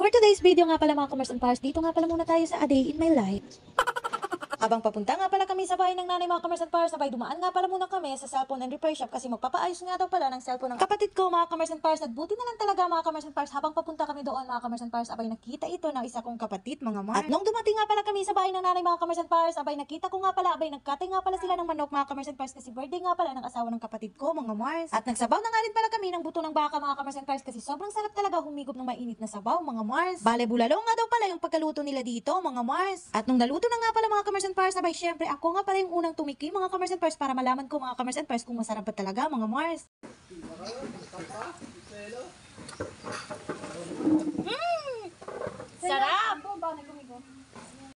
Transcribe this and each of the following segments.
For today's video nga pala mga commerce and pars, dito nga pala muna tayo sa A Day in My Life. Habang papunta nga pala kami sa bahay ng nanay mga commerce and pars, sabay dumaan nga pala muna kami sa cellphone and repair shop kasi magpapaayos nga daw pala ng cellphone ng kapatid ko mga commerce and pars. At buti na lang talaga mga commerce and pars, habang papunta kami doon mga commerce and pars, abay nakita ito ng isa kong kapatid mga mars. At nung dumating nga pala kami sa bahay ng nanay mga commerce and pars, abay nakita ko nga pala, abay nagkatay nga pala sila ng manok mga commerce and pars kasi birthday nga pala ng asawa ng kapatid ko mga mars. At nagsabaw na nga rin pala kami ng buto ng baka mga commerce and pars kasi sobrang sarap talaga humigop ng mainit na sabaw mga mars. Bale bulalo nga daw pala yung pagkaluto nila dito mga mars. At nung naluto na nga pala mga commerce and pars, abay syempre ako nga pala yung unang tumiki mga commerce and pars para malaman ko mga commerce and pars kung masarap ba talaga mga mars. Sarap!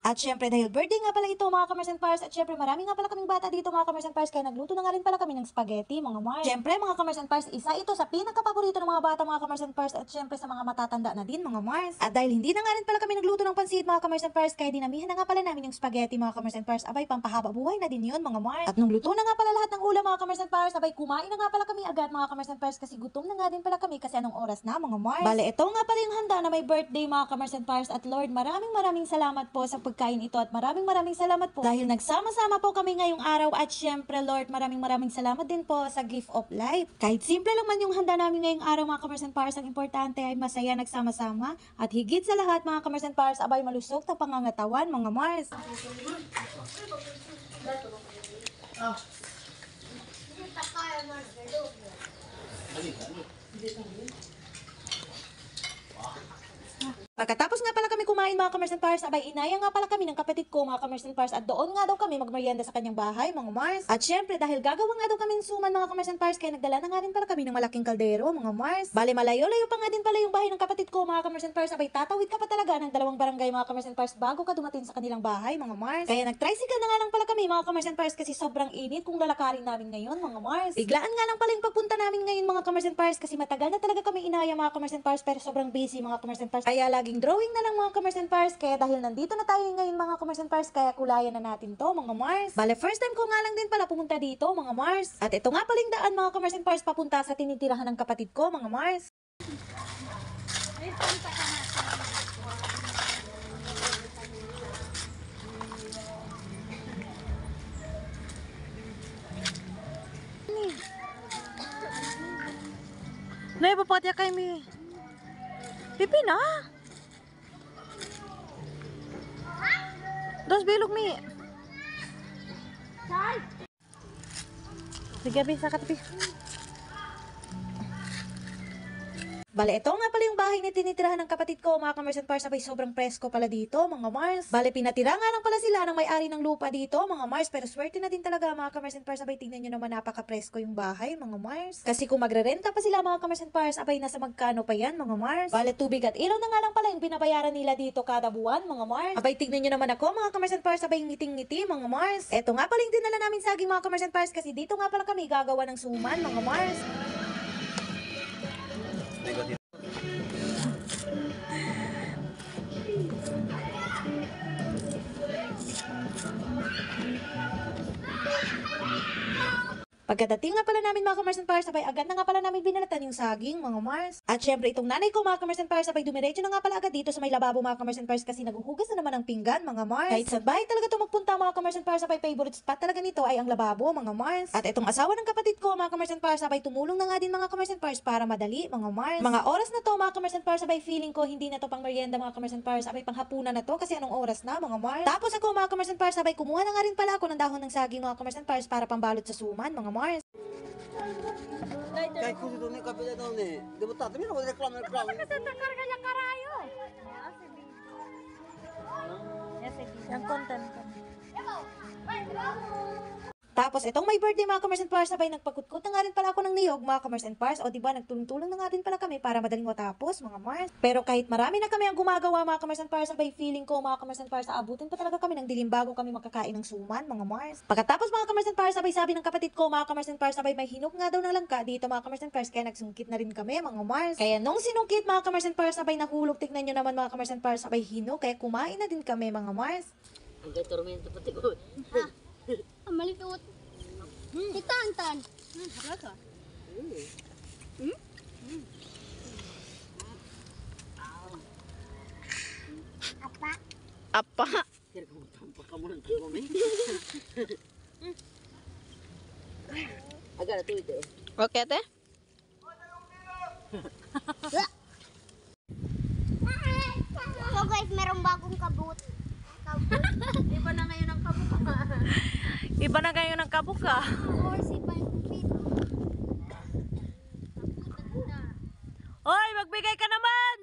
At syempre dahil birthday nga pala ito mga commerce and pars, at syempre marami nga pala kaming bata dito mga commerce and pars, kaya nagluto na nga rin pala kami ng spaghetti mga mars. Syempre mga commerce and pars, isa ito sa pinakapaborito ng mga bata mga commerce and pars, at syempre sa mga matatanda na din mga mars. At dahil hindi na nga rin pala kami nagluto ng pansit mga commerce and pars, kaya dinamihan na nga pala namin yung spaghetti mga commerce and pars, abay pampahaba buhay na din yun mga mars. At nung luto na nga pala lahat ng ulam mga commerce and pars, abay kumain na nga pala kami agad mga commerce and pars kasi gutom na nga din pala kami kasi anong oras na mga mars. Bale ito nga pala yung handa na may birthday mga commerce and pars, at Lord maraming salamat po sa pagkain ito, at maraming salamat po dahil nagsama-sama po kami ngayong araw. At syempre Lord maraming salamat din po sa gift of life. Kahit simple lang man yung handa namin ngayong araw mga commerce and pars, ang importante ay masaya nagsama-sama, at higit sa lahat mga commerce and pars, abay malusog na pangangatawan mga mars. Pagkatapos nga pala kami kumain mga commerce and pars, abay inaya nga pala kami ng kapatid ko mga commerce and pars, at doon nga daw kami magmerienda sa kanyang bahay mga mars. At syempre dahil gagawa nga daw kami ng suman mga commerce and pars, kaya nagdala na nga rin pala kami ng malaking kaldero mga mars. Bale malayo-layo pa nga din pala yung bahay ng kapatid ko mga commerce and pars, abay tatawid ka pa talaga ng 2 barangay mga commerce and pars bago ka dumating sa kanilang bahay mga mars. Kaya nag-tricycle na nga lang pala kami mga commerce and pars kasi sobrang init kung lalakarin namin ngayon mga mars. Biglaan nga lang pala yung pagpunta namin ngayon mga commerce and pars kasi matagal na talaga kami inaya mga commerce and pars, pero sobrang busy mga commerce and pars, kaya laging drawing na lang mga commerce and pars. Kaya dahil nandito na tayo ngayon mga commerce and pars, kaya kulayan na natin to mga mars. Bale first time ko nga lang din pala pumunta dito mga mars. At ito nga paling daan mga commerce and pars papunta sa tinitirahan ng kapatid ko mga mars. Nay, papatya kay mi. Pipi na. Dos bilog mi. Sige, bisa ka tapi. Bale, ito nga pala yung bahay na tinitirahan ng kapatid ko mga commerce and pars, sabay sobrang presko pala dito mga mars. Bale, pinatira nga lang pala sila ng may-ari ng lupa dito mga mars, pero swerte na din talaga mga commerce and pars, sabay tingnan nyo naman napaka-presko yung bahay mga mars. Kasi kung magre-renta pa sila mga commerce and pars, abay nasa magkano pa yan mga mars. Bale, tubig at ilaw na nga lang pala yung binabayaran nila dito kada buwan mga mars. Abay, tingnan nyo naman ako mga commerce and pars, sabay ngiting-ngiti mga mars. Eto nga pala yung dinala namin saging mga commerce and pars kasi dito nga pala kami gagawa ng suman mga mars. Pagkadating nga pala namin mga commerce and pars, sabay agad na nga pala namin binalatan yung saging mga mars. At syempre itong nanay ko mga commerce and pars, sabay dumiretso na nga pala agad dito sa may lababo mga commerce and pars kasi naguhugas na naman ng pinggan mga mars. Kahit sa bahay talaga ito magpunta mga commerce and pars, sabay favorite spot talaga nito ay ang lababo mga mars. At itong asawa ng kapatid ko mga commerce and pars, sabay tumulong na nga din mga commerce and pars para madali mga mars. Mga oras na to mga commerce and pars, sabay feeling ko hindi na to pang merienda mga commerce and pars, sabay panghapunan na to kasi anong oras na mga mars. Tapos ako mga commerce and pars, sabay kumuha na nga rin pala ako ng dahon ng saging mga commerce and pars para pambalot sa suman mga mars. 外国人ね、カペだね。でも、たとえば、レクラム。 Yang content ko. Tapos, itong may birthday mga commerce and pars, sabay nagpagkutkot na nga rin pala ako ng niyog mga commerce and pars. O diba, nagtulong-tulong na nga din pala kami para madaling matapos mga mars. Pero kahit marami na kami ang gumagawa mga commerce and pars, sabay feeling ko mga commerce and pars, aabutin pa talaga kami ng dilim bago kami makakain ng suman mga mars. Pagkatapos mga commerce and pars, sabay sabi ng kapatid ko mga commerce and pars, sabay may hinog nga daw ng langka dito mga commerce and pars, kaya nagsungkit na rin kami mga mars. Kaya nung sinungkit mga commerce and pars, sabay nahulog, tignan nyo naman mga commerce and pars, sabay hinog, kaya kumain na din kami mga mars. Ang kay tormento pati ko. Ang maliit. Titan. Haraka. Apa. Kira kamu tampak kamu ng kagumi. Agak tuh itu. Oke teh. So guys, merong bagong kabut. Iba na ngayon ang kabuka. Or si Palpit. Hoy, magbigay ka naman!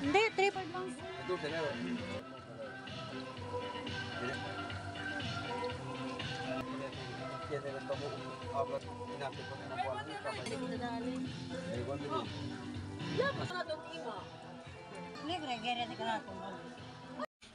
Hindi, triple lang. Ito, sila. Yan nila pa mo. Abot, inakit ko na po. Libre, gere na ka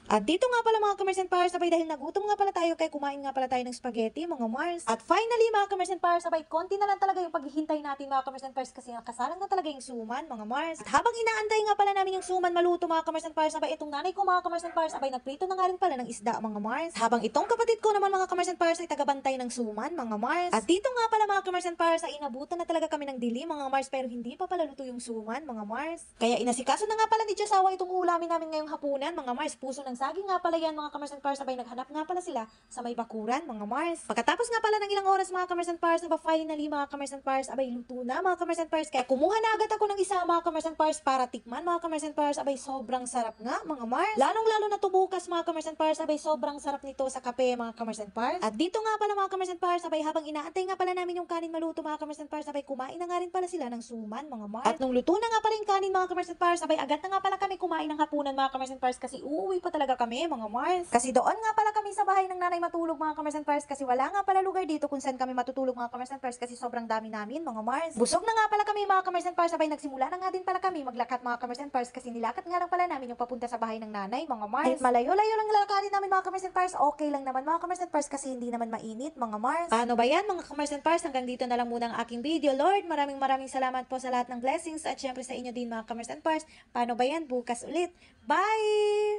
At dito nga pala mga Commerce and Pars, sabay dahil nagutom nga pala tayo kay kumain nga pala tayo ng spaghetti, mga Mars. At finally mga Commerce and Pars, sabay konti na lang talaga yung paghihintay natin mga Commerce and Pars kasi nakasalang na talaga yung suman, mga Mars. At habang inaantay nga pala namin yung suman maluto mga Commerce and Pars, sabay itong nanay ko mga Commerce and Pars, sabay nagprito na nga rin pala ng isda, mga Mars. Habang itong kapatid ko naman mga Commerce and Pars ay tagabantay ng suman, mga Mars. At dito nga pala mga Commerce and Pars ay inabutan na talaga kami ng dilim, mga Mars, pero hindi pa pala luto yung suman, mga Mars. Kaya inasikaso na nga pala ni Josawa itong ulamin namin ngayong hapunan, mga Mars. Puso ng saging nga pala yan mga Commerce and Pars, sabay naghanap nga pala sila sa may bakuran, mga Mars. Pagkatapos nga pala ng ilang oras mga Commerce and Pars, finally mga Commerce and Pars, abay luto na mga Commerce and Pars. Kaya kumuha na agad ako ng isa mga Commerce and Pars para tikman mga Commerce and Pars, abay sobrang sarap nga mga Mars. Lalong-lalo na tubukas mga Commerce and Pars, abay sobrang sarap nito sa kape mga Commerce and Pars. At dito nga pala mga Commerce and Pars, abay habang inaantay nga pala namin yung kanin maluto mga Commerce and Pars, abay kumain na nga rin pala sila ng suman mga Mars. At nung luto na nga pala yung kanin mga Commerce and Pars, abay agad na nga pala kami kumain ng hapunan mga Commerce and Pars kasi uuwi pa talaga kami mga Mars. Kasi doon nga pala kami sa bahay ng nanay matulog mga Commerce and Pars kasi wala nga pala lugar dito kung saan kami matutulog mga Commerce and Pars kasi sobrang dami namin mga Mars. Busog na nga pala kami mga Commerce and Pars, sabay nagsimula na nga din pala kami maglakat mga Commerce and Pars kasi nilakat nga lang pala namin yung papunta sa bahay ng nanay mga Mars. Kahit malayo-layo lang lalakarin namin mga Commerce and Pars, okay lang naman mga Commerce and Pars kasi hindi naman mainit mga Mars. Paano ba yan mga Commerce and Pars? Hanggang dito na lang muna ang aking video. Lord, maraming salamat po sa lahat ng blessings at syempre sa inyo din mga Commerce and Pars. Paano ba yan? Bukas ulit. Bye!